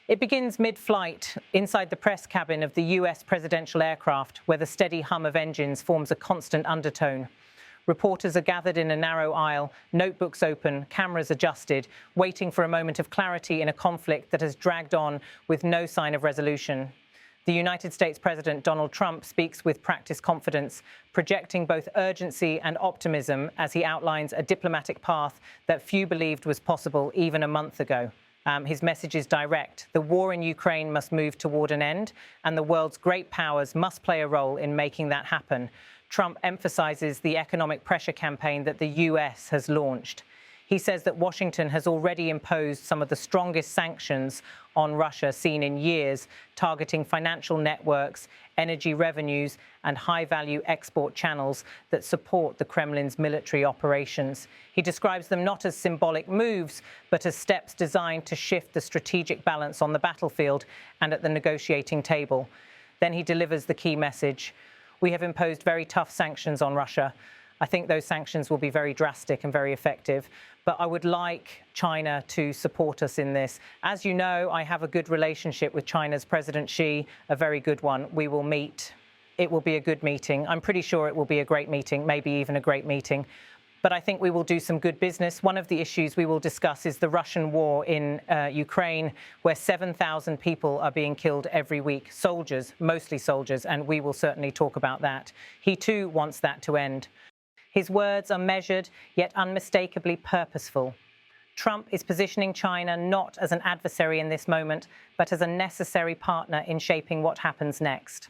It begins mid-flight inside the press cabin of the US presidential aircraft, where the steady hum of engines forms a constant undertone. Reporters are gathered in a narrow aisle, notebooks open, cameras adjusted, waiting for a moment of clarity in a conflict that has dragged on with no sign of resolution. The United States President Donald Trump speaks with practiced confidence, projecting both urgency and optimism as he outlines a diplomatic path that few believed was possible even a month ago. His message is direct. The war in Ukraine must move toward an end, and the world's great powers must play a role in making that happen. Trump emphasizes the economic pressure campaign that the US has launched. He says that Washington has already imposed some of the strongest sanctions on Russia seen in years, targeting financial networks, energy revenues, and high-value export channels that support the Kremlin's military operations. He describes them not as symbolic moves, but as steps designed to shift the strategic balance on the battlefield and at the negotiating table. Then he delivers the key message. We have imposed very tough sanctions on Russia. I think those sanctions will be very drastic and very effective. But I would like China to support us in this. As you know, I have a good relationship with China's President Xi, a very good one. We will meet. It will be a good meeting. I'm pretty sure it will be a great meeting, maybe even a great meeting. But I think we will do some good business. One of the issues we will discuss is the Russian war in Ukraine, where 7,000 people are being killed every week. Soldiers, mostly soldiers, and we will certainly talk about that. He too wants that to end. His words are measured, yet unmistakably purposeful. Trump is positioning China not as an adversary in this moment, but as a necessary partner in shaping what happens next.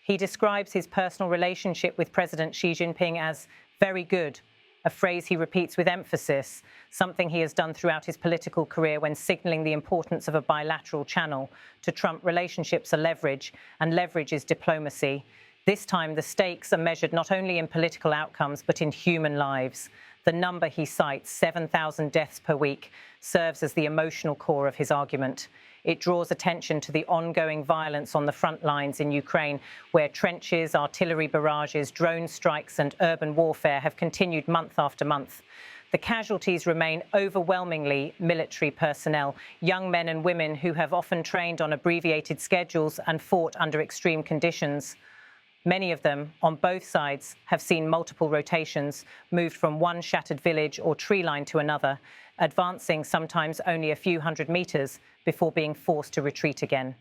He describes his personal relationship with President Xi Jinping as very good, a phrase he repeats with emphasis, something he has done throughout his political career when signaling the importance of a bilateral channel. To Trump, relationships are leverage, and leverage is diplomacy. This time, the stakes are measured not only in political outcomes, but in human lives. The number he cites, 7,000 deaths per week, serves as the emotional core of his argument. It draws attention to the ongoing violence on the front lines in Ukraine, where trenches, artillery barrages, drone strikes and urban warfare have continued month after month. The casualties remain overwhelmingly military personnel, young men and women who have often trained on abbreviated schedules and fought under extreme conditions. Many of them, on both sides, have seen multiple rotations, moved from one shattered village or tree line to another, advancing sometimes only a few hundred meters before being forced to retreat again.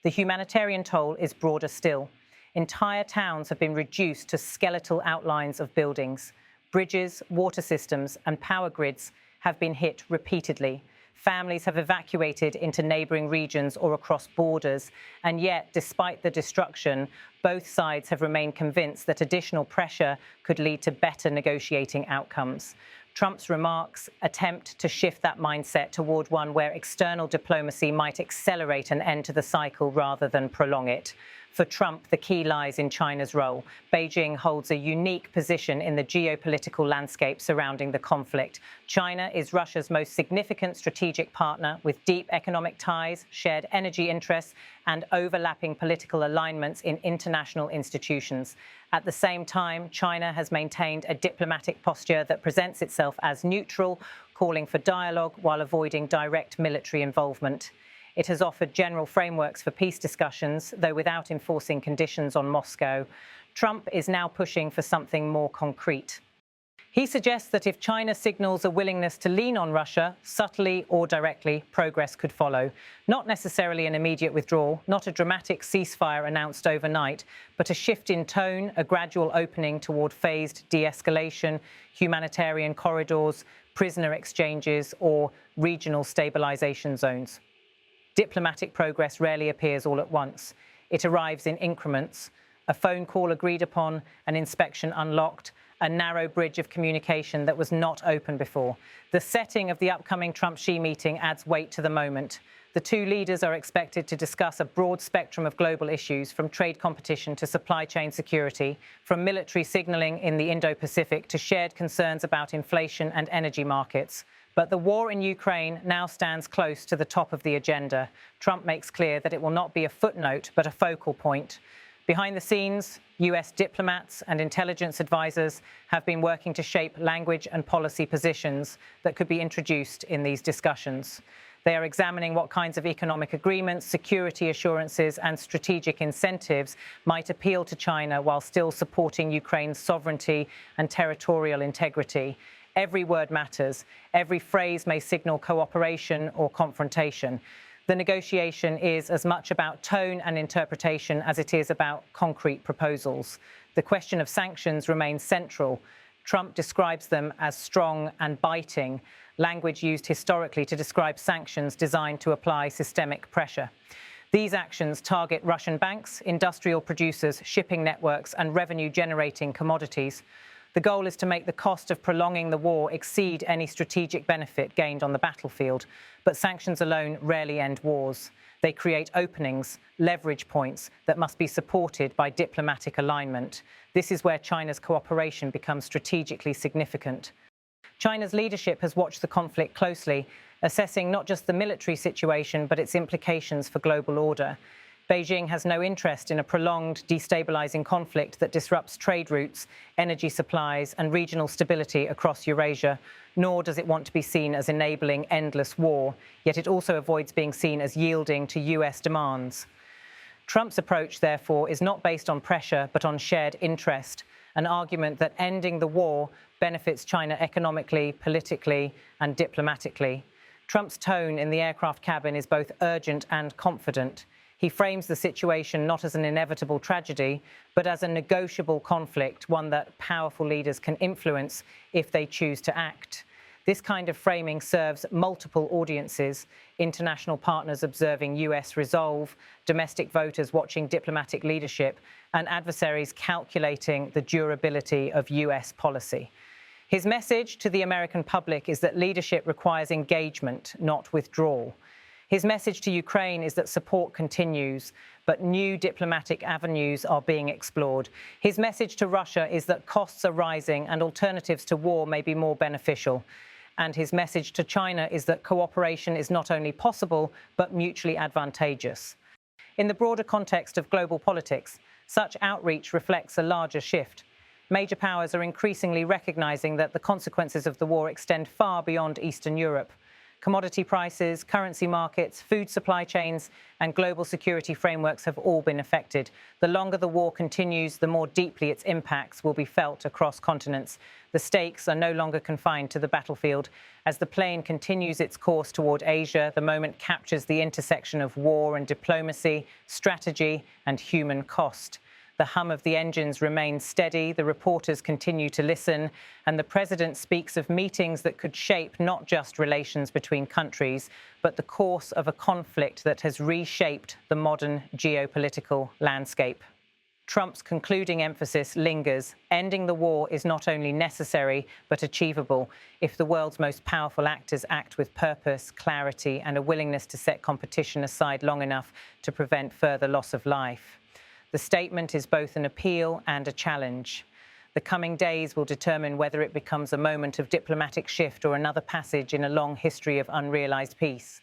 The humanitarian toll is broader still. Entire towns have been reduced to skeletal outlines of buildings. Bridges, water systems, and power grids have been hit repeatedly. Families have evacuated into neighboring regions or across borders, and yet, despite the destruction, both sides have remained convinced that additional pressure could lead to better negotiating outcomes. Trump's remarks attempt to shift that mindset toward one where external diplomacy might accelerate an end to the cycle rather than prolong it. For Trump, the key lies in China's role. Beijing holds a unique position in the geopolitical landscape surrounding the conflict. China is Russia's most significant strategic partner, with deep economic ties, shared energy interests, and overlapping political alignments in international institutions. At the same time, China has maintained a diplomatic posture that presents itself as neutral, calling for dialogue while avoiding direct military involvement. It has offered general frameworks for peace discussions, though without enforcing conditions on Moscow. Trump is now pushing for something more concrete. He suggests that if China signals a willingness to lean on Russia, subtly or directly, progress could follow. Not necessarily an immediate withdrawal, not a dramatic ceasefire announced overnight, but a shift in tone, a gradual opening toward phased de-escalation, humanitarian corridors, prisoner exchanges, or regional stabilization zones. Diplomatic progress rarely appears all at once. It arrives in increments. A phone call agreed upon, an inspection unlocked, a narrow bridge of communication that was not open before. The setting of the upcoming Trump-Xi meeting adds weight to the moment. The two leaders are expected to discuss a broad spectrum of global issues, from trade competition to supply chain security, from military signaling in the Indo-Pacific to shared concerns about inflation and energy markets. But the war in Ukraine now stands close to the top of the agenda. Trump makes clear that it will not be a footnote, but a focal point. Behind the scenes, US diplomats and intelligence advisors have been working to shape language and policy positions that could be introduced in these discussions. They are examining what kinds of economic agreements, security assurances, and strategic incentives might appeal to China while still supporting Ukraine's sovereignty and territorial integrity. Every word matters. Every phrase may signal cooperation or confrontation. The negotiation is as much about tone and interpretation as it is about concrete proposals. The question of sanctions remains central. Trump describes them as strong and biting, language used historically to describe sanctions designed to apply systemic pressure. These actions target Russian banks, industrial producers, shipping networks, and revenue-generating commodities. The goal is to make the cost of prolonging the war exceed any strategic benefit gained on the battlefield. But sanctions alone rarely end wars. They create openings, leverage points that must be supported by diplomatic alignment. This is where China's cooperation becomes strategically significant. China's leadership has watched the conflict closely, assessing not just the military situation, but its implications for global order. Beijing has no interest in a prolonged, destabilizing conflict that disrupts trade routes, energy supplies, and regional stability across Eurasia, nor does it want to be seen as enabling endless war, yet it also avoids being seen as yielding to US demands. Trump's approach, therefore, is not based on pressure, but on shared interest, an argument that ending the war benefits China economically, politically, and diplomatically. Trump's tone in the aircraft cabin is both urgent and confident. He frames the situation not as an inevitable tragedy, but as a negotiable conflict, one that powerful leaders can influence if they choose to act. This kind of framing serves multiple audiences: international partners observing US resolve, domestic voters watching diplomatic leadership, and adversaries calculating the durability of US policy. His message to the American public is that leadership requires engagement, not withdrawal. His message to Ukraine is that support continues, but new diplomatic avenues are being explored. His message to Russia is that costs are rising and alternatives to war may be more beneficial. And his message to China is that cooperation is not only possible, but mutually advantageous. In the broader context of global politics, such outreach reflects a larger shift. Major powers are increasingly recognizing that the consequences of the war extend far beyond Eastern Europe. Commodity prices, currency markets, food supply chains, and global security frameworks have all been affected. The longer the war continues, the more deeply its impacts will be felt across continents. The stakes are no longer confined to the battlefield. As the plane continues its course toward Asia, the moment captures the intersection of war and diplomacy, strategy, and human cost. The hum of the engines remains steady, the reporters continue to listen, and the president speaks of meetings that could shape not just relations between countries, but the course of a conflict that has reshaped the modern geopolitical landscape. Trump's concluding emphasis lingers. Ending the war is not only necessary, but achievable if the world's most powerful actors act with purpose, clarity, and a willingness to set competition aside long enough to prevent further loss of life. The statement is both an appeal and a challenge. The coming days will determine whether it becomes a moment of diplomatic shift or another passage in a long history of unrealized peace.